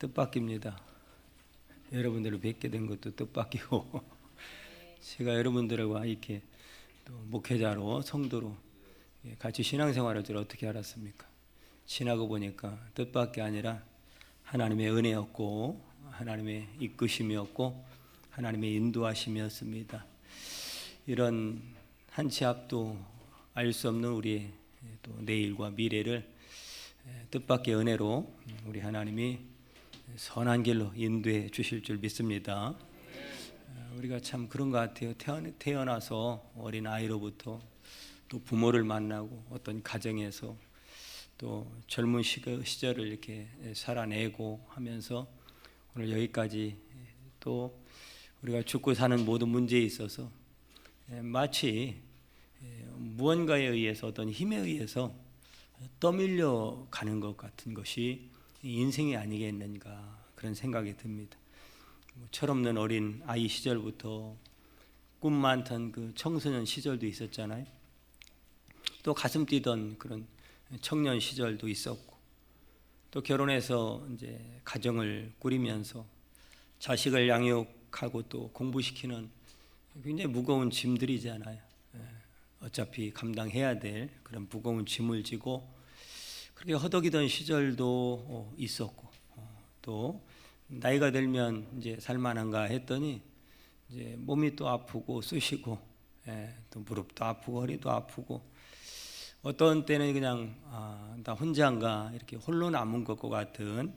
뜻밖입니다. 여러분들을 뵙게 된 것도 뜻밖이고 제가 여러분들과 이렇게 또 목회자로 성도로 같이 신앙생활을 줄 어떻게 알았습니까? 지나고 보니까 뜻밖이 아니라 하나님의 은혜였고 하나님의 이끄심이었고 하나님의 인도하심이었습니다. 이런 한 치 앞도 알 수 없는 우리의 또 내일과 미래를 뜻밖의 은혜로 우리 하나님이 선한 길로 인도해 주실 줄 믿습니다. 우리가 참 그런 것 같아요. 태어나서 어린 아이로부터 또 부모를 만나고 어떤 가정에서 또 젊은 시절을 이렇게 살아내고 하면서 오늘 여기까지 또 우리가 죽고 사는 모든 문제에 있어서 마치 무언가에 의해서 어떤 힘에 의해서 떠밀려 가는 것 같은 것이 인생이 아니겠는가 그런 생각이 듭니다. 철없는 어린 아이 시절부터 꿈 많던 그 청소년 시절도 있었잖아요. 또 가슴 뛰던 그런 청년 시절도 있었고, 또 결혼해서 이제 가정을 꾸리면서 자식을 양육하고 또 공부시키는 굉장히 무거운 짐들이잖아요. 어차피 감당해야 될 그런 무거운 짐을 지고 그렇게 허덕이던 시절도 있었고, 또 나이가 들면 이제 살만한가 했더니 이제 몸이 또 아프고 쑤시고, 또 무릎도 아프고 허리도 아프고, 어떤 때는 그냥 나 혼자인가 이렇게 홀로 남은 것과 같은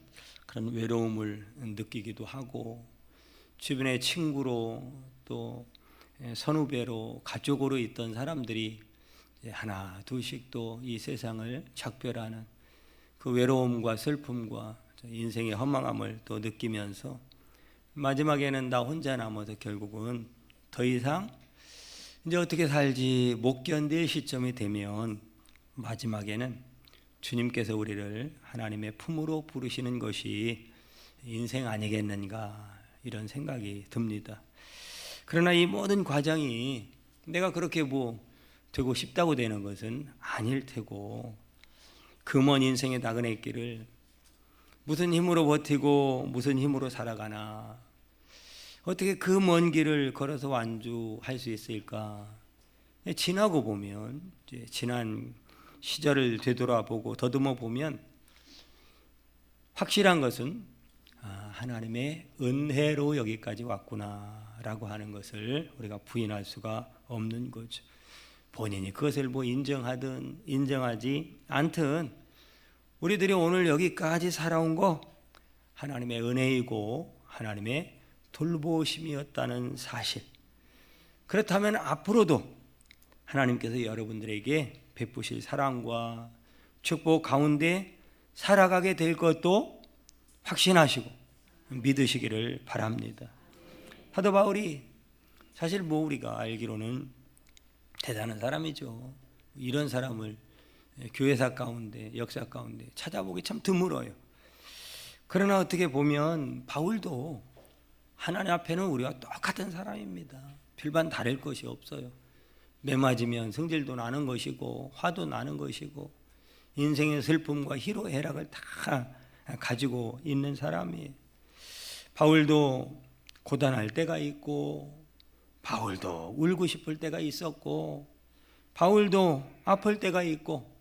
그런 외로움을 느끼기도 하고, 주변의 친구로 또 선후배로 가족으로 있던 사람들이 하나 둘씩 또 이 세상을 작별하는 그 외로움과 슬픔과 인생의 허망함을 또 느끼면서 마지막에는 나 혼자 남아서 결국은 더 이상 이제 어떻게 살지 못 견딜 시점이 되면 마지막에는 주님께서 우리를 하나님의 품으로 부르시는 것이 인생 아니겠는가 이런 생각이 듭니다. 그러나 이 모든 과정이 내가 그렇게 되고 싶다고 되는 것은 아닐 테고, 그 먼 인생의 나그네 길을 무슨 힘으로 버티고 무슨 힘으로 살아가나, 어떻게 그 먼 길을 걸어서 완주할 수 있을까? 지나고 보면, 이제 지난 시절을 되돌아보고 더듬어 보면 확실한 것은 하나님의 은혜로 여기까지 왔구나라고 하는 것을 우리가 부인할 수가 없는 거죠. 본인이 그것을 인정하든 인정하지 않든 우리들이 오늘 여기까지 살아온 거 하나님의 은혜이고 하나님의 돌보심이었다는 사실, 그렇다면 앞으로도 하나님께서 여러분들에게 베푸실 사랑과 축복 가운데 살아가게 될 것도 확신하시고 믿으시기를 바랍니다. 사도 바울이 사실 우리가 알기로는 대단한 사람이죠. 이런 사람을 교회사 가운데 역사 가운데 찾아보기 참 드물어요. 그러나 어떻게 보면 바울도 하나님 앞에는 우리와 똑같은 사람입니다. 별반 다를 것이 없어요. 매 맞으면 성질도 나는 것이고 화도 나는 것이고 인생의 슬픔과 희로 애락을 다 가지고 있는 사람이에요. 바울도 고단할 때가 있고, 바울도 울고 싶을 때가 있었고, 바울도 아플 때가 있고,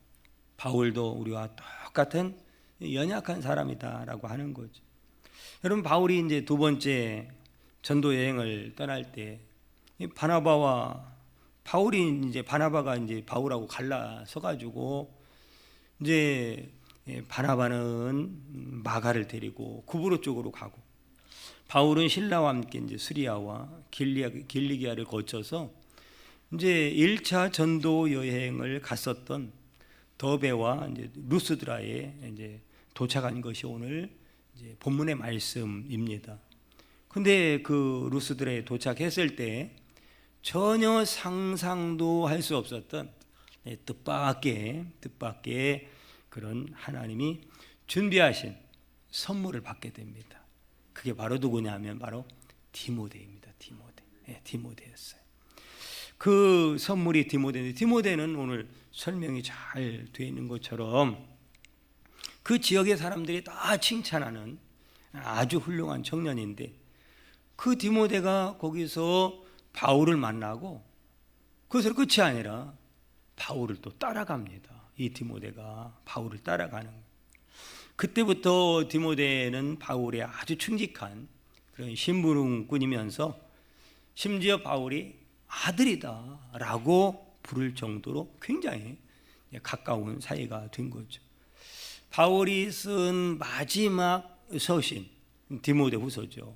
바울도 우리와 똑같은 연약한 사람이다라고 하는 거죠. 여러분, 바울이 이제 두 번째 전도 여행을 떠날 때 바나바가 이제 바울하고 갈라서 가지고 이제 바나바는 마가를 데리고 구브로 쪽으로 가고, 바울은 신라와 함께 이제 수리아와 길리기아를 거쳐서 이제 1차 전도 여행을 갔었던 더베와 이제 루스드라에 이제 도착한 것이 오늘 이제 본문의 말씀입니다. 근데 그 루스드라에 도착했을 때 전혀 상상도 할 수 없었던 뜻밖의 그런 하나님이 준비하신 선물을 받게 됩니다. 그게 바로 누구냐면 바로 디모데입니다. 디모데였어요. 그 선물이 디모데인데, 디모데는 오늘 설명이 잘 되어 있는 것처럼 그 지역의 사람들이 다 칭찬하는 아주 훌륭한 청년인데 그 디모데가 거기서 바울을 만나고 그것으로 끝이 아니라 바울을 또 따라갑니다. 이 디모데가 바울을 따라가는 거예요. 그때부터 디모데는 바울의 아주 충직한 그런 심부름꾼이면서 심지어 바울이 아들이다라고 부를 정도로 굉장히 가까운 사이가 된 거죠. 바울이 쓴 마지막 서신 디모데후서죠.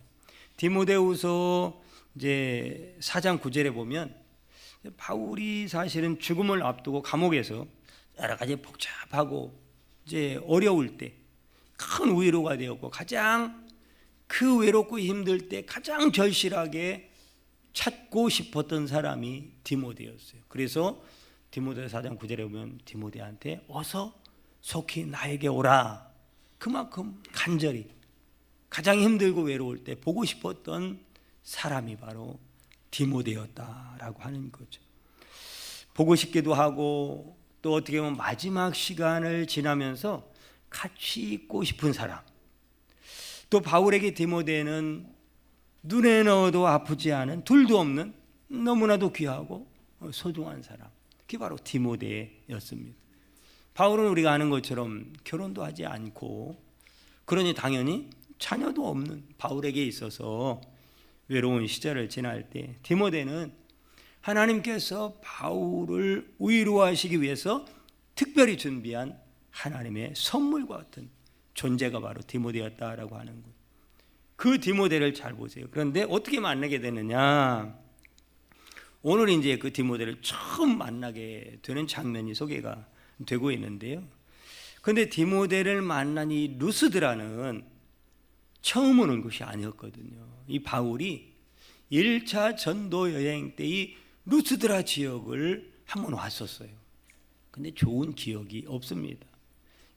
디모데후서 이제 4장 9절에 보면 바울이 사실은 죽음을 앞두고 감옥에서 여러 가지 복잡하고 이제 어려울 때 큰 위로가 되었고 가장 그 외롭고 힘들 때 가장 절실하게 찾고 싶었던 사람이 디모데였어요. 그래서 디모데 4장 9절에 보면 디모데한테 어서 속히 나에게 오라. 그만큼 간절히 가장 힘들고 외로울 때 보고 싶었던 사람이 바로 디모데였다라고 하는 거죠. 보고 싶기도 하고 또 어떻게 보면 마지막 시간을 지나면서 같이 있고 싶은 사람. 또 바울에게 디모데는 눈에 넣어도 아프지 않은 둘도 없는 너무나도 귀하고 소중한 사람. 그게 바로 디모데였습니다. 바울은 우리가 아는 것처럼 결혼도 하지 않고 그러니 당연히 자녀도 없는 바울에게 있어서 외로운 시절을 지날 때 디모데는 하나님께서 바울을 위로하시기 위해서 특별히 준비한 하나님의 선물과 같은 존재가 바로 디모데였다라고 하는 거예요. 그 디모데를 잘 보세요. 그런데 어떻게 만나게 되느냐? 오늘 이제 그 디모데를 처음 만나게 되는 장면이 소개가 되고 있는데요. 그런데 디모데를 만난 이 루스드라는 처음 오는 것이 아니었거든요. 이 바울이 1차 전도 여행 때 이 루스드라 지역을 한번 왔었어요. 근데 좋은 기억이 없습니다.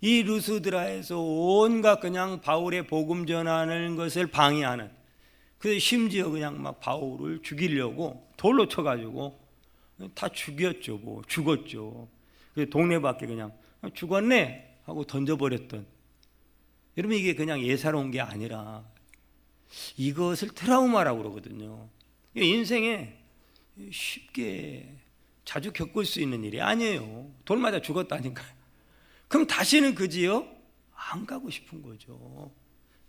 이 루스드라에서 온갖 그냥 바울의 복음 전하는 것을 방해하는, 그래서 심지어 그냥 막 바울을 죽이려고 돌로 쳐가지고 다 죽였죠. 뭐 죽었죠. 그래서 동네 밖에 그냥 죽었네 하고 던져버렸던. 여러분 이게 그냥 예사로운 게 아니라 이것을 트라우마라고 그러거든요. 인생에 쉽게 자주 겪을 수 있는 일이 아니에요. 돌 맞아 죽었다니까요. 그럼 다시는 그 지역 안 가고 싶은 거죠.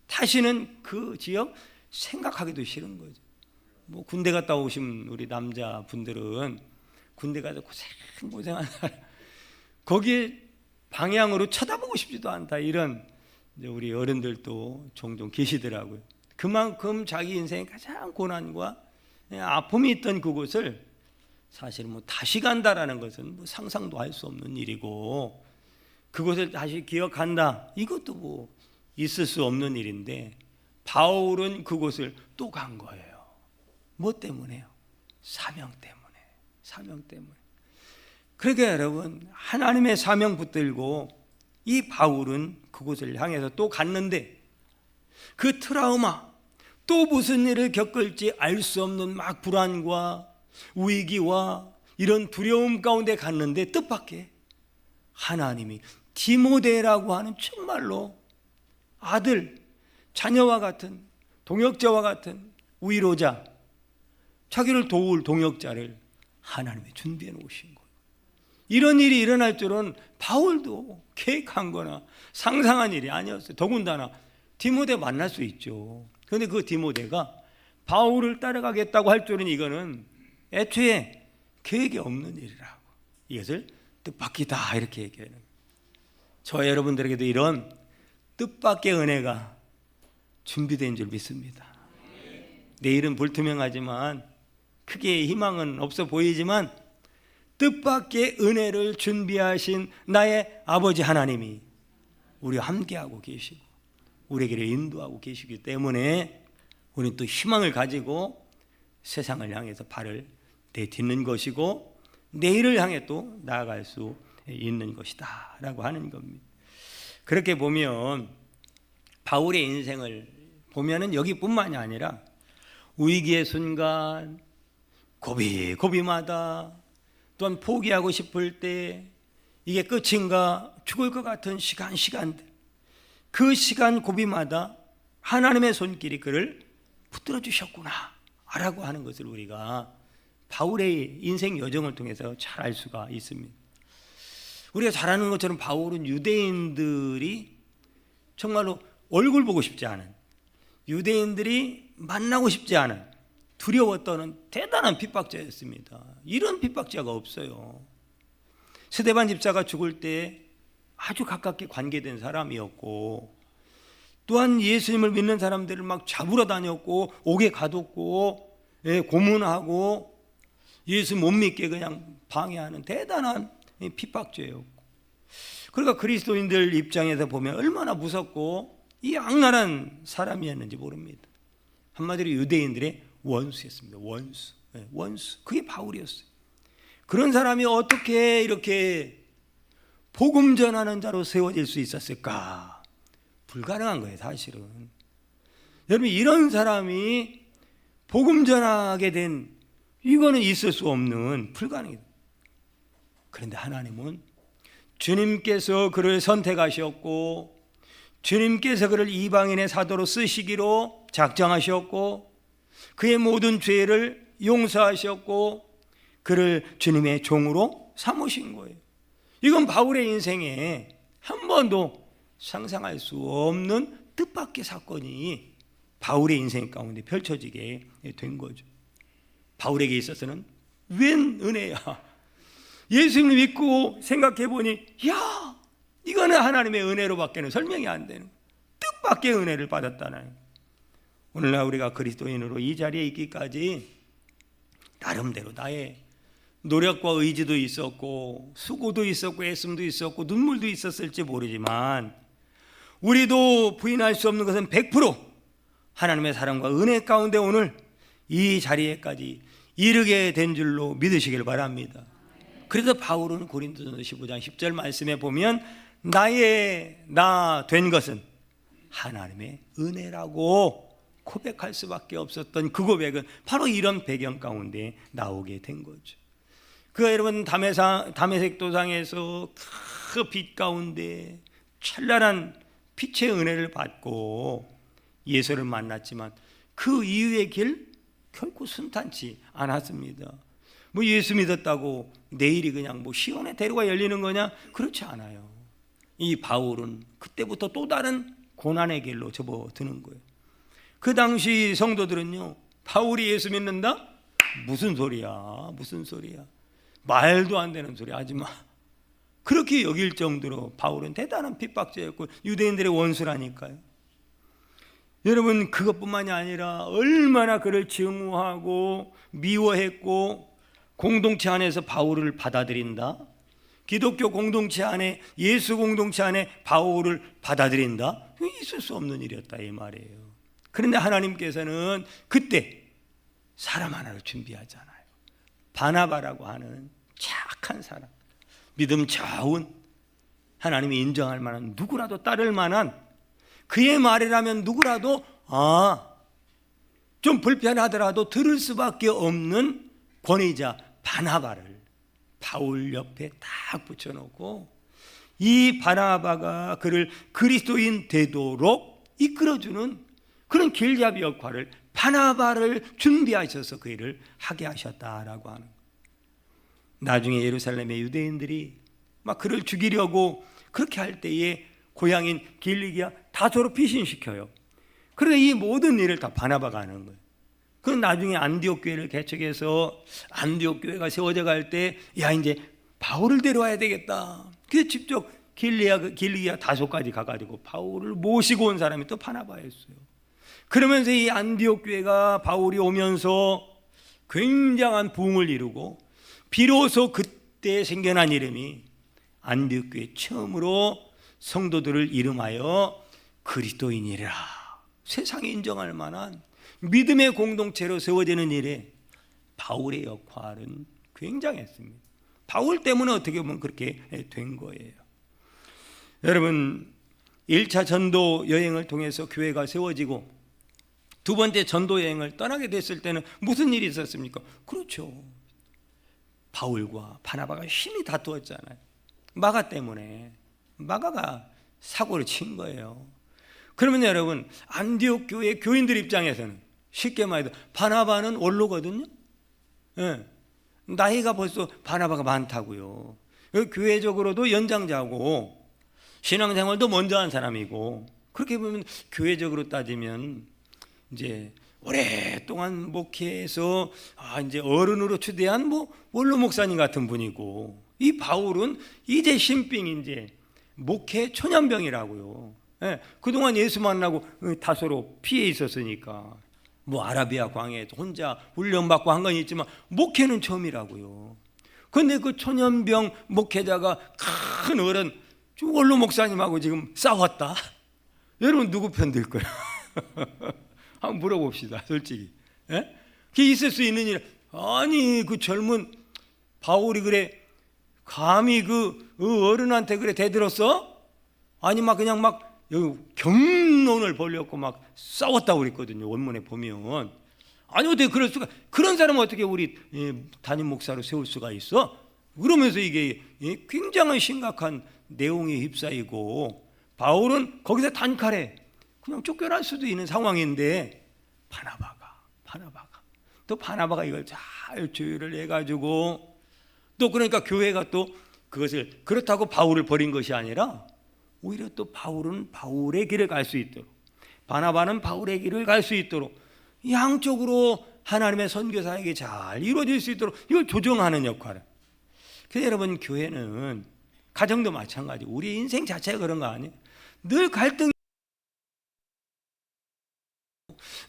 다시는 그 지역 생각하기도 싫은 거죠. 뭐 군대 갔다 오신 우리 남자분들은 군대 가서 고생한 사람, 거기에 방향으로 쳐다보고 싶지도 않다, 이런 우리 어른들도 종종 계시더라고요. 그만큼 자기 인생의 가장 고난과 아픔이 있던 그곳을 사실 뭐 다시 간다라는 것은 뭐 상상도 할 수 없는 일이고, 그곳을 다시 기억한다, 이것도 뭐 있을 수 없는 일인데 바울은 그곳을 또 간 거예요. 뭐 때문에요? 사명 때문에. 사명 때문에. 그러니까 여러분, 하나님의 사명 붙들고 이 바울은 그곳을 향해서 또 갔는데 그 트라우마, 또 무슨 일을 겪을지 알 수 없는 막 불안과 위기와 이런 두려움 가운데 갔는데 뜻밖의 하나님이 디모데라고 하는 정말로 아들, 자녀와 같은 동역자와 같은 위로자, 자기를 도울 동역자를 하나님이 준비해 놓으신 거예요. 이런 일이 일어날 줄은 바울도 계획한 거나 상상한 일이 아니었어요. 더군다나 디모데 만날 수 있죠. 그런데 그 디모데가 바울을 따라가겠다고 할 줄은 이거는 애초에 계획이 없는 일이라고. 이것을 뜻밖이다 이렇게 얘기하는 거예요. 저 여러분들에게도 이런 뜻밖의 은혜가 준비된 줄 믿습니다. 내일은 불투명하지만 크게 희망은 없어 보이지만 뜻밖의 은혜를 준비하신 나의 아버지 하나님이 우리와 함께하고 계시고 우리에게 인도하고 계시기 때문에 우리는 또 희망을 가지고 세상을 향해서 발을 내딛는 것이고 내일을 향해 또 나아갈 수 있는 것이다 라고 하는 겁니다. 그렇게 보면 바울의 인생을 보면은 여기뿐만이 아니라 위기의 순간, 고비마다, 또한 포기하고 싶을 때 이게 끝인가, 죽을 것 같은 시간들, 그 시간 고비마다 하나님의 손길이 그를 붙들어 주셨구나 라고 하는 것을 우리가 바울의 인생 여정을 통해서 잘 알 수가 있습니다. 우리가 잘 아는 것처럼 바울은 유대인들이 정말로 얼굴 보고 싶지 않은, 유대인들이 만나고 싶지 않은, 두려워 떠는 대단한 핍박자였습니다. 이런 핍박자가 없어요. 스데반 집사가 죽을 때 아주 가깝게 관계된 사람이었고, 또한 예수님을 믿는 사람들을 막 잡으러 다녔고, 옥에 가뒀고, 고문하고, 예수 못 믿게 그냥 방해하는 대단한 핍박죄였고, 그러니까 그리스도인들 입장에서 보면 얼마나 무섭고 이 악랄한 사람이었는지 모릅니다. 한마디로 유대인들의 원수였습니다. 원수. 그게 바울이었어요. 그런 사람이 어떻게 이렇게 복음 전하는 자로 세워질 수 있었을까? 불가능한 거예요, 사실은. 여러분, 이런 사람이 복음 전하게 된, 이거는 있을 수 없는, 불가능해요. 그런데 하나님은 주님께서 그를 선택하셨고, 주님께서 그를 이방인의 사도로 쓰시기로 작정하셨고, 그의 모든 죄를 용서하셨고, 그를 주님의 종으로 삼으신 거예요. 이건 바울의 인생에 한 번도 상상할 수 없는 뜻밖의 사건이 바울의 인생 가운데 펼쳐지게 된 거죠. 바울에게 있어서는 웬 은혜야. 예수님을 믿고 생각해 보니, 야, 이거는 하나님의 은혜로밖에는 설명이 안 되는, 뜻밖의 은혜를 받았다는. 오늘날 우리가 그리스도인으로 이 자리에 있기까지 나름대로 나의 노력과 의지도 있었고, 수고도 있었고, 애씀도 있었고, 눈물도 있었을지 모르지만, 우리도 부인할 수 없는 것은 100% 하나님의 사랑과 은혜 가운데 오늘 이 자리에까지 이르게 된 줄로 믿으시길 바랍니다. 그래서 바울은 고린도전서 15장 10절 말씀에 보면, 나 된 것은 하나님의 은혜라고 고백할 수밖에 없었던 그 고백은 바로 이런 배경 가운데 나오게 된 거죠. 여러분, 다메섹 도상에서 그 빛 가운데 찬란한 빛의 은혜를 받고 예수를 만났지만, 그 이후의 길 결코 순탄치 않았습니다. 예수 믿었다고 내일이 그냥 시온의 대로가 열리는 거냐? 그렇지 않아요. 이 바울은 그때부터 또 다른 고난의 길로 접어드는 거예요. 그 당시 성도들은요, 바울이 예수 믿는다? 무슨 소리야? 말도 안 되는 소리 하지 마. 그렇게 여길 정도로 바울은 대단한 핍박자였고 유대인들의 원수라니까요. 여러분, 그것뿐만이 아니라 얼마나 그를 증오하고 미워했고, 공동체 안에서 바울을 받아들인다, 기독교 공동체 안에, 예수 공동체 안에 바울을 받아들인다, 있을 수 없는 일이었다 이 말이에요. 그런데 하나님께서는 그때 사람 하나를 준비하잖아요. 바나바라고 하는 착한 사람, 믿음 좋은, 하나님이 인정할 만한, 누구라도 따를 만한, 그의 말이라면 누구라도 좀 불편하더라도 들을 수밖에 없는 권위자 바나바를 바울 옆에 딱 붙여놓고, 이 바나바가 그를 그리스도인 되도록 이끌어주는 그런 길잡이 역할을, 바나바를 준비하셔서 그 일을 하게 하셨다라고 하는 거예요. 나중에 예루살렘의 유대인들이 막 그를 죽이려고 그렇게 할 때에 고향인 길리기아 다소로 피신시켜요. 그러니까 이 모든 일을 다 바나바가 하는 거예요. 그 나중에 안디옥 교회를 개척해서 안디옥 교회가 세워져 갈 때, 야, 이제 바울을 데려와야 되겠다. 그래서 직접 길리기아 다소까지 가가지고 바울을 모시고 온 사람이 또 바나바였어요. 그러면서 이 안디옥 교회가 바울이 오면서 굉장한 부흥을 이루고, 비로소 그때 생겨난 이름이 안디옥 교회 처음으로 성도들을 이름하여 그리스도인이라, 세상에 인정할 만한 믿음의 공동체로 세워지는 일에 바울의 역할은 굉장했습니다. 바울 때문에 어떻게 보면 그렇게 된 거예요. 여러분, 1차 전도 여행을 통해서 교회가 세워지고 두 번째 전도 여행을 떠나게 됐을 때는 무슨 일이 있었습니까? 그렇죠, 바울과 바나바가 힘이 다투었잖아요. 마가 때문에. 마가가 사고를 친 거예요. 그러면 여러분, 안디옥 교회 교인들 입장에서는 쉽게 말해도 바나바는 원로거든요. 예. 나이가 벌써 바나바가 많다고요. 교회적으로도 연장자고 신앙생활도 먼저 한 사람이고, 그렇게 보면 교회적으로 따지면 이제 오랫동안 목회해서 이제 어른으로 추대한 원로 목사님 같은 분이고, 이 바울은 이제 신빙, 이제 목회 초년병이라고요. 예, 그동안 예수 만나고 다소로 피해 있었으니까 아라비아 광야에서 혼자 훈련받고 한 건 있지만 목회는 처음이라고요. 그런데 그 초년병 목회자가 큰 어른 원로 목사님하고 지금 싸웠다. 여러분 누구 편 들 거예요? 한번 물어봅시다. 솔직히. 예? 그게 있을 수 있는 일. 아니 그 젊은 바울이 그래 감히 그 어른한테 그래 대들었어? 아니 그냥 경론을 벌였고 싸웠다고 그랬거든요. 원문에 보면. 아니 어떻게 그럴 수가, 그런 사람은 어떻게 우리 담임 목사로 세울 수가 있어? 그러면서 이게 굉장히 심각한 내용에 휩싸이고, 바울은 거기서 단칼에 그냥 쫓겨날 수도 있는 상황인데, 바나바가 이걸 잘 조율을 해가지고, 또 그러니까 교회가 또 그것을 그렇다고 바울을 버린 것이 아니라 오히려 또 바울은 바울의 길을 갈 수 있도록, 바나바는 바울의 길을 갈 수 있도록 양쪽으로 하나님의 선교사에게 잘 이루어질 수 있도록 이걸 조정하는 역할을. 그래서 여러분, 교회는 가정도 마찬가지. 우리 인생 자체가 그런 거 아니에요? 늘 갈등이,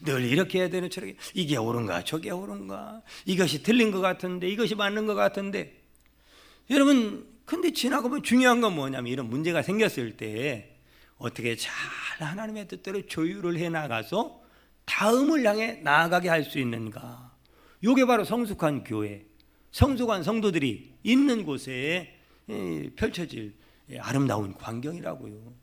늘 이렇게 해야 되는, 저렇게, 이게 옳은가 저게 옳은가, 이것이 틀린 것 같은데 이것이 맞는 것 같은데. 여러분, 근데 지나고 보면 중요한 건 뭐냐면, 이런 문제가 생겼을 때 어떻게 잘 하나님의 뜻대로 조율을 해 나가서 다음을 향해 나아가게 할 수 있는가. 이게 바로 성숙한 교회, 성숙한 성도들이 있는 곳에 펼쳐질 아름다운 광경이라고요.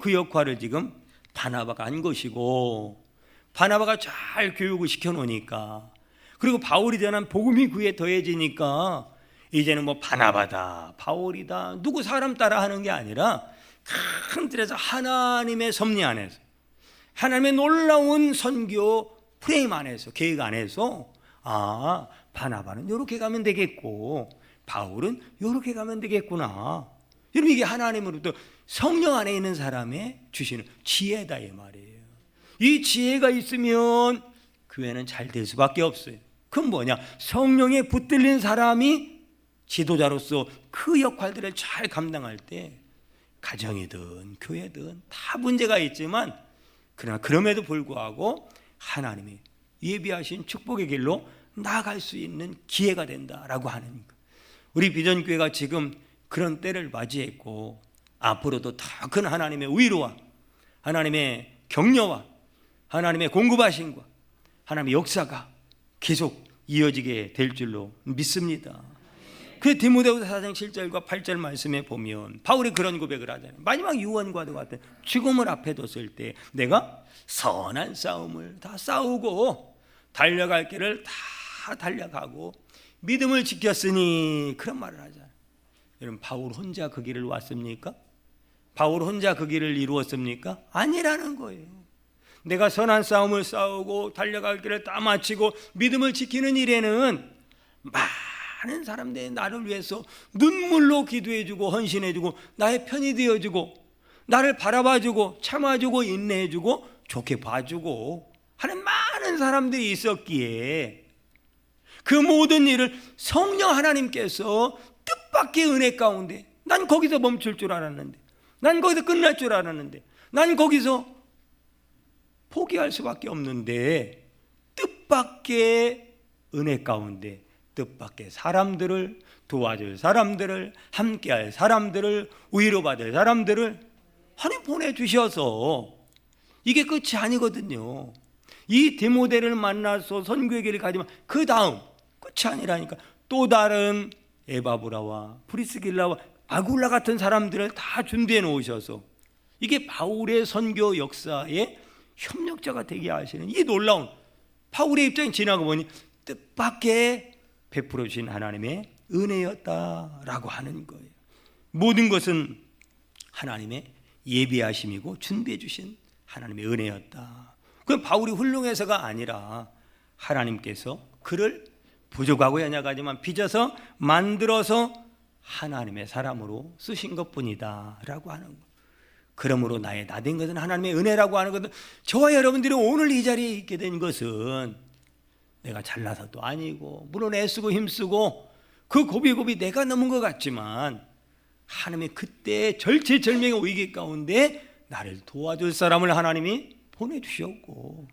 그 역할을 지금 바나바가 한 것이고, 바나바가 잘 교육을 시켜놓으니까, 그리고 바울이 전한 복음이 그에 더해지니까 이제는 바나바다, 바울이다, 누구 사람 따라 하는 게 아니라 큰 틀에서 하나님의 섭리 안에서, 하나님의 놀라운 선교 프레임 안에서, 계획 안에서, 바나바는 이렇게 가면 되겠고 바울은 이렇게 가면 되겠구나. 여러분, 이게 하나님으로부터 성령 안에 있는 사람의 주시는 지혜다 이 말이에요. 이 지혜가 있으면 교회는 잘 될 수밖에 없어요. 그건 뭐냐? 성령에 붙들린 사람이 지도자로서 그 역할들을 잘 감당할 때 가정이든 교회든 다 문제가 있지만, 그러나 그럼에도 불구하고 하나님이 예비하신 축복의 길로 나아갈 수 있는 기회가 된다라고 하는 것. 우리 비전교회가 지금 그런 때를 맞이했고, 앞으로도 더 큰 하나님의 위로와 하나님의 격려와 하나님의 공급하심과 하나님의 역사가 계속 이어지게 될 줄로 믿습니다. 그 디모데후서 4장 7절과 8절 말씀에 보면 바울이 그런 고백을 하잖아요. 마지막 유언과도 같은 죽음을 앞에 뒀을 때 내가 선한 싸움을 다 싸우고 달려갈 길을 다 달려가고 믿음을 지켰으니, 그런 말을 하잖아요. 여러분, 바울 혼자 그 길을 왔습니까? 바울 혼자 그 길을 이루었습니까? 아니라는 거예요. 내가 선한 싸움을 싸우고 달려갈 길을 다 마치고 믿음을 지키는 일에는 많은 사람들이 나를 위해서 눈물로 기도해주고 헌신해주고 나의 편이 되어주고 나를 바라봐주고 참아주고 인내해주고 좋게 봐주고 하는 많은 사람들이 있었기에, 그 모든 일을 성령 하나님께서 뜻밖의 은혜 가운데, 난 거기서 멈출 줄 알았는데, 난 거기서 끝날 줄 알았는데, 난 거기서 포기할 수밖에 없는데, 뜻밖의 은혜 가운데 뜻밖의 사람들을 도와줄 사람들을, 함께할 사람들을, 위로받을 사람들을 하나님 보내주셔서, 이게 끝이 아니거든요. 이 디모데를 만나서 선교의 길을 가지만 그 다음 끝이 아니라니까, 또 다른 에바브라와 프리스길라와 아굴라 같은 사람들을 다 준비해 놓으셔서 이게 바울의 선교 역사의 협력자가 되게 하시는 이 놀라운, 바울의 입장이 지나고 보니 뜻밖의 베풀어 주신 하나님의 은혜였다라고 하는 거예요. 모든 것은 하나님의 예비하심이고 준비해 주신 하나님의 은혜였다. 그건 바울이 훌륭해서가 아니라 하나님께서 그를 부족하고 연약하지만 빚어서 만들어서 하나님의 사람으로 쓰신 것뿐이다 라고 하는 것. 그러므로 나의 나된 것은 하나님의 은혜라고 하는 것은, 저와 여러분들이 오늘 이 자리에 있게 된 것은 내가 잘나서도 아니고 물론 애쓰고 힘쓰고 그 고비고비 내가 넘은 것 같지만 하나님의 그때 절체절명의 위기 가운데 나를 도와줄 사람을 하나님이 보내주셨고,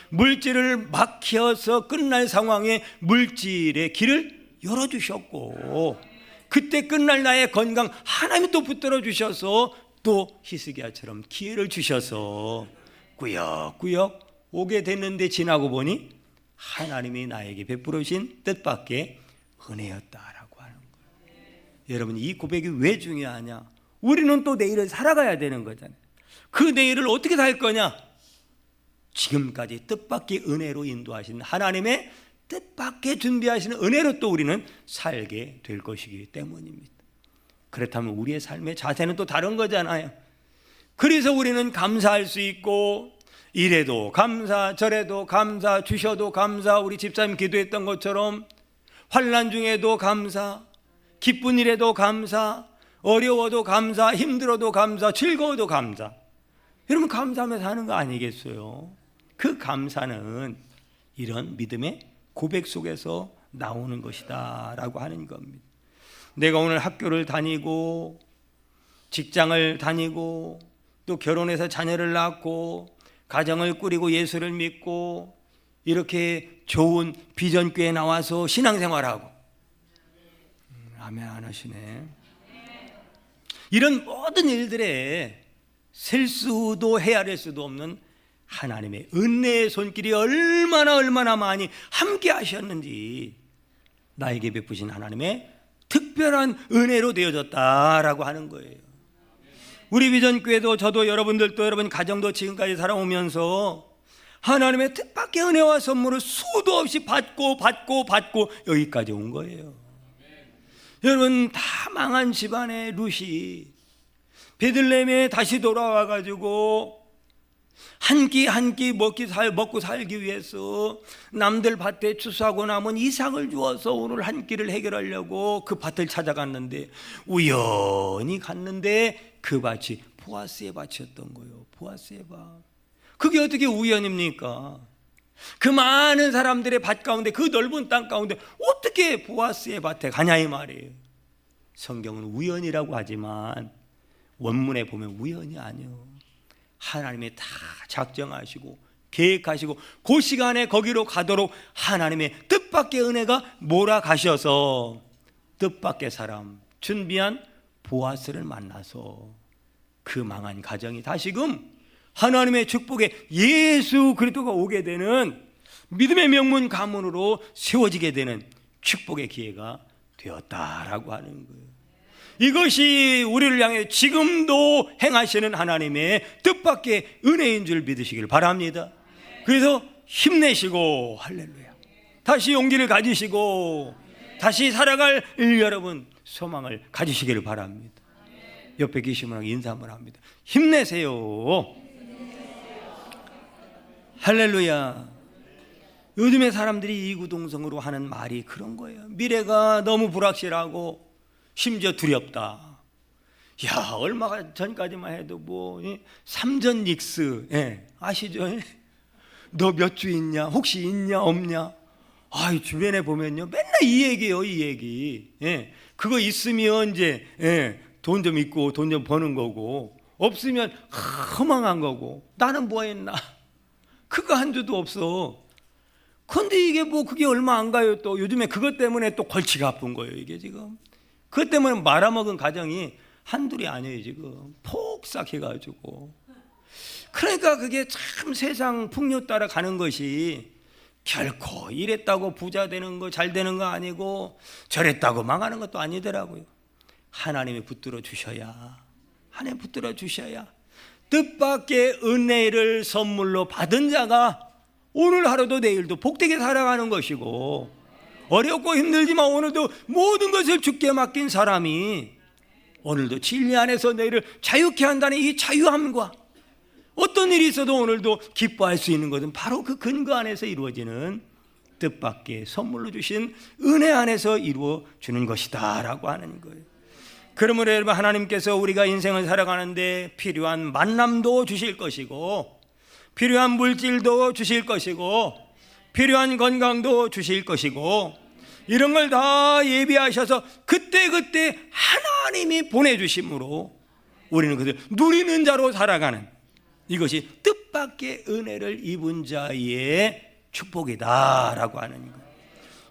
물질을 막혀서 끝날 상황에 물질의 길을 열어주셨고, 그때 끝날 나의 건강 하나님이 또 붙들어 주셔서 또 히스기야처럼 기회를 주셔서 꾸역꾸역 오게 됐는데, 지나고 보니 하나님이 나에게 베풀으신 뜻밖의 은혜였다라고 하는 거예요. 여러분, 이 고백이 왜 중요하냐? 우리는 또 내일을 살아가야 되는 거잖아요. 그 내일을 어떻게 살 거냐? 지금까지 뜻밖의 은혜로 인도하신 하나님의 뜻밖의 준비하시는 은혜로 또 우리는 살게 될 것이기 때문입니다. 그렇다면 우리의 삶의 자세는 또 다른 거잖아요. 그래서 우리는 감사할 수 있고, 이래도 감사 저래도 감사, 주셔도 감사, 우리 집사님 기도했던 것처럼 환난 중에도 감사, 기쁜 일에도 감사, 어려워도 감사, 힘들어도 감사, 즐거워도 감사. 여러분, 감사하면서 하는 거 아니겠어요? 그 감사는 이런 믿음의 고백 속에서 나오는 것이다 라고 하는 겁니다. 내가 오늘 학교를 다니고 직장을 다니고 또 결혼해서 자녀를 낳고 가정을 꾸리고 예수를 믿고 이렇게 좋은 비전교회에 나와서 신앙생활하고, 아멘 안 하시네. 이런 모든 일들에 셀 수도 헤아릴 수도 없는 하나님의 은혜의 손길이 얼마나 많이 함께 하셨는지, 나에게 베푸신 하나님의 특별한 은혜로 되어졌다라고 하는 거예요. 우리 비전교회도 저도 여러분들도 여러분 가정도 지금까지 살아오면서 하나님의 뜻밖의 은혜와 선물을 수도 없이 받고 여기까지 온 거예요. 여러분, 다 망한 집안의 룻이 베들레헴에 다시 돌아와가지고 한 끼 먹고 살기 위해서 남들 밭에 추수하고 남은 이삭을 주어서 오늘 한 끼를 해결하려고 그 밭을 찾아갔는데, 우연히 갔는데 그 밭이 보아스의 밭이었던 거예요. 보아스의 밭. 그게 어떻게 우연입니까? 그 많은 사람들의 밭 가운데, 그 넓은 땅 가운데 어떻게 보아스의 밭에 가냐 이 말이에요. 성경은 우연이라고 하지만 원문에 보면 우연이 아니에요. 하나님이 다 작정하시고 계획하시고 그 시간에 거기로 가도록 하나님의 뜻밖의 은혜가 몰아가셔서 뜻밖의 사람, 준비한 보아스를 만나서 그 망한 가정이 다시금 하나님의 축복에 예수 그리스도가 오게 되는 믿음의 명문 가문으로 세워지게 되는 축복의 기회가 되었다라고 하는 거예요. 이것이 우리를 향해 지금도 행하시는 하나님의 뜻밖의 은혜인 줄 믿으시길 바랍니다. 그래서 힘내시고, 할렐루야, 다시 용기를 가지시고 다시 살아갈 여러분 소망을 가지시기를 바랍니다. 옆에 계신 분하고 인사 한번 합니다. 힘내세요. 할렐루야. 요즘에 사람들이 이구동성으로 하는 말이 그런 거예요. 미래가 너무 불확실하고 심지어 두렵다. 야, 얼마 전까지만 해도 뭐 삼전 닉스, 아시죠? 너 몇 주 있냐? 혹시 있냐? 없냐? 주변에 보면요, 맨날 이 얘기예요, 이 얘기. 그거 있으면 이제 돈 좀 있고 돈 좀 버는 거고, 없으면 허망한 거고, 나는 뭐 했나? 그거 한 주도 없어. 근데 이게 뭐 그게 얼마 안 가요. 또 요즘에 그것 때문에 또 골치가 아픈 거예요, 이게 지금. 그것 때문에 말아먹은 가정이 한둘이 아니에요, 지금. 폭삭해가지고. 그러니까 그게 참 세상 풍요 따라 가는 것이 결코 이랬다고 부자 되는 거, 잘 되는 거 아니고 저랬다고 망하는 것도 아니더라고요. 하나님이 붙들어 주셔야, 하나님 붙들어 주셔야 뜻밖의 은혜를 선물로 받은 자가 오늘 하루도 내일도 복되게 살아가는 것이고, 어렵고 힘들지만 오늘도 모든 것을 주께 맡긴 사람이 오늘도 진리 안에서 내일을 자유케 한다는 이 자유함과 어떤 일이 있어도 오늘도 기뻐할 수 있는 것은 바로 그 근거 안에서 이루어지는 뜻밖의 선물로 주신 은혜 안에서 이루어주는 것이다 라고 하는 거예요. 그러므로 여러분, 하나님께서 우리가 인생을 살아가는데 필요한 만남도 주실 것이고, 필요한 물질도 주실 것이고, 필요한 건강도 주실 것이고, 이런 걸 다 예비하셔서 그때그때 하나님이 보내주심으로 우리는 그들 누리는 자로 살아가는, 이것이 뜻밖의 은혜를 입은 자의 축복이다라고 하는 거예요.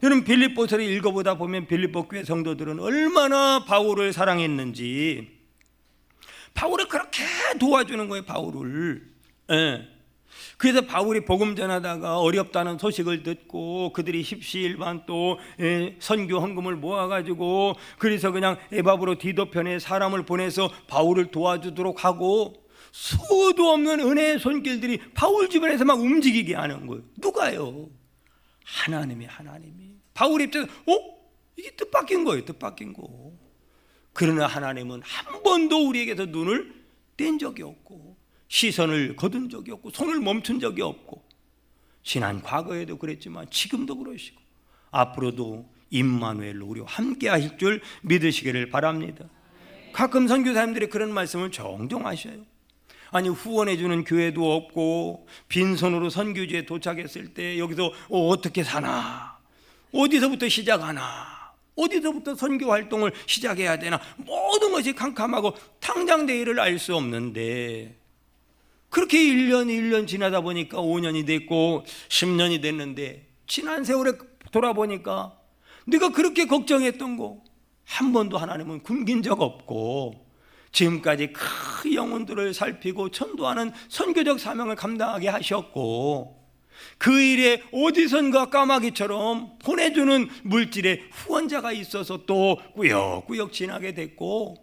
여러분, 빌립보서를 읽어보다 보면 빌립보 교회 성도들은 얼마나 바울을 사랑했는지, 바울을 그렇게 도와주는 거예요. 바울을. 그래서 바울이 복음 전하다가 어렵다는 소식을 듣고 그들이 십시일반 또 선교 헌금을 모아가지고, 그래서 그냥 에바브로 디도편에 사람을 보내서 바울을 도와주도록 하고, 수도 없는 은혜의 손길들이 바울 주변에서 막 움직이게 하는 거예요. 누가요? 하나님이. 바울 입장에서 이게 뜻밖인 거예요. 뜻밖인 거. 그러나 하나님은 한 번도 우리에게서 눈을 뗀 적이 없고, 시선을 거둔 적이 없고, 손을 멈춘 적이 없고, 지난 과거에도 그랬지만 지금도 그러시고 앞으로도 임마누엘로 우리와 함께 하실 줄 믿으시기를 바랍니다. 가끔 선교사님들이 그런 말씀을 종종 하셔요. 아니, 후원해주는 교회도 없고 빈손으로 선교지에 도착했을 때 여기서 어떻게 사나, 어디서부터 시작하나, 어디서부터 선교 활동을 시작해야 되나, 모든 것이 캄캄하고 당장 내일을 알 수 없는데, 그렇게 1년 지나다 보니까 5년이 됐고 10년이 됐는데, 지난 세월에 돌아보니까 네가 그렇게 걱정했던 거 한 번도 하나님은 굶긴 적 없고, 지금까지 큰 영혼들을 살피고 전도하는 선교적 사명을 감당하게 하셨고, 그 일에 어디선가 까마귀처럼 보내주는 물질의 후원자가 있어서 또 꾸역꾸역 지나게 됐고,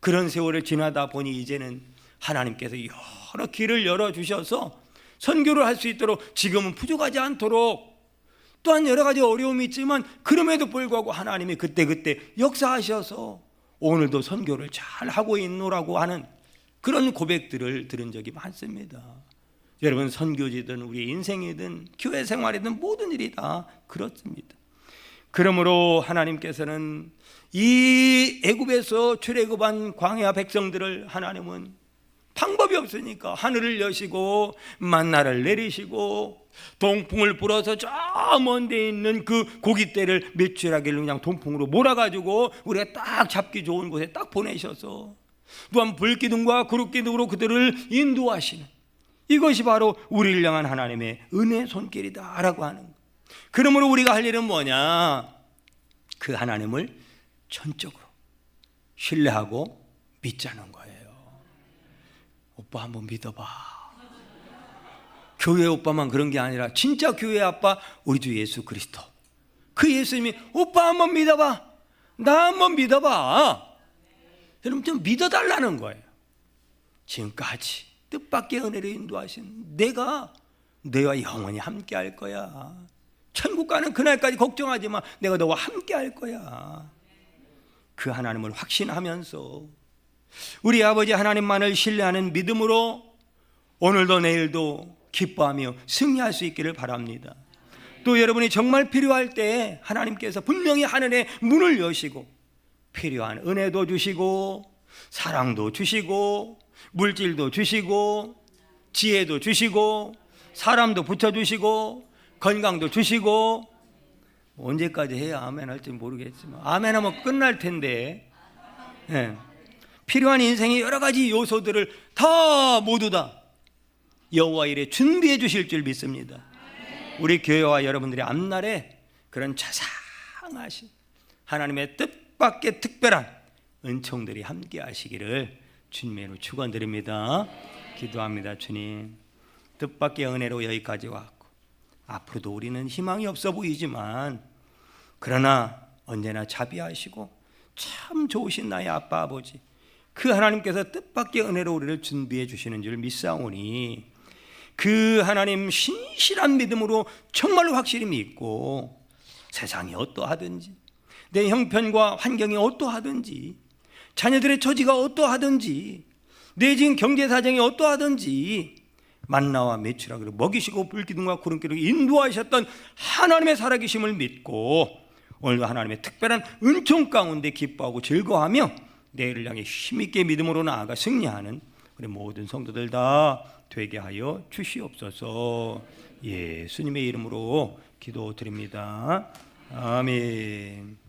그런 세월을 지나다 보니 이제는 하나님께서 여러 길을 열어주셔서 선교를 할 수 있도록, 지금은 부족하지 않도록, 또한 여러 가지 어려움이 있지만 그럼에도 불구하고 하나님이 그때그때 역사하셔서 오늘도 선교를 잘 하고 있노라고 하는 그런 고백들을 들은 적이 많습니다. 여러분, 선교지든 우리 인생이든 교회 생활이든 모든 일이 다 그렇습니다. 그러므로 하나님께서는 이 애굽에서 출애굽한 광야 백성들을, 하나님은 방법이 없으니까 하늘을 여시고 만나를 내리시고 동풍을 불어서 저 먼 데 있는 그 고깃대를 메추라기를 그냥 동풍으로 몰아가지고 우리가 딱 잡기 좋은 곳에 딱 보내셔서, 또한 불기둥과 구름기둥으로 그들을 인도하시는, 이것이 바로 우리를 향한 하나님의 은혜 손길이다 라고 하는 거예요. 그러므로 우리가 할 일은 뭐냐? 그 하나님을 전적으로 신뢰하고 믿자는 거예요. 오빠 한번 믿어봐. 교회 오빠만 그런 게 아니라 진짜 교회 아빠 우리 주 예수 그리스도, 그 예수님이 오빠 한번 믿어봐, 나 한번 믿어봐. 여러분, 좀 믿어달라는 거예요. 지금까지 뜻밖의 은혜로 인도하신 내가 너와 영원히 함께 할 거야. 천국 가는 그날까지 걱정하지 마. 내가 너와 함께 할 거야. 그 하나님을 확신하면서 우리 아버지 하나님만을 신뢰하는 믿음으로 오늘도 내일도 기뻐하며 승리할 수 있기를 바랍니다. 또 여러분이 정말 필요할 때 하나님께서 분명히 하늘의 문을 여시고 필요한 은혜도 주시고 사랑도 주시고 물질도 주시고 지혜도 주시고 사람도 붙여주시고 건강도 주시고, 언제까지 해야 아멘 할지 모르겠지만 아멘 하면 끝날 텐데, 필요한 인생의 여러 가지 요소들을 다 모두 다 여호와 일에 준비해 주실 줄 믿습니다. 우리 교회와 여러분들의 앞날에 그런 자상하신 하나님의 뜻밖의 특별한 은총들이 함께 하시기를 주님으로 축원드립니다. 기도합니다. 주님, 뜻밖의 은혜로 여기까지 왔고 앞으로도 우리는 희망이 없어 보이지만 그러나 언제나 자비하시고 참 좋으신 나의 아빠 아버지, 그 하나님께서 뜻밖의 은혜로 우리를 준비해 주시는 줄 믿사오니 그 하나님 신실한 믿음으로 정말로 확실히 믿고 세상이 어떠하든지 내 형편과 환경이 어떠하든지 자녀들의 처지가 어떠하든지 내 지금 경제 사정이 어떠하든지 만나와 메추라 그리고 먹이시고 불기둥과 구름기로 인도하셨던 하나님의 살아계심을 믿고 오늘도 하나님의 특별한 은총 가운데 기뻐하고 즐거워하며 내일을 향해 힘있게 믿음으로 나아가 승리하는 우리 모든 성도들 다 되게 하여 주시옵소서. 예수님의 이름으로 기도드립니다. 아멘.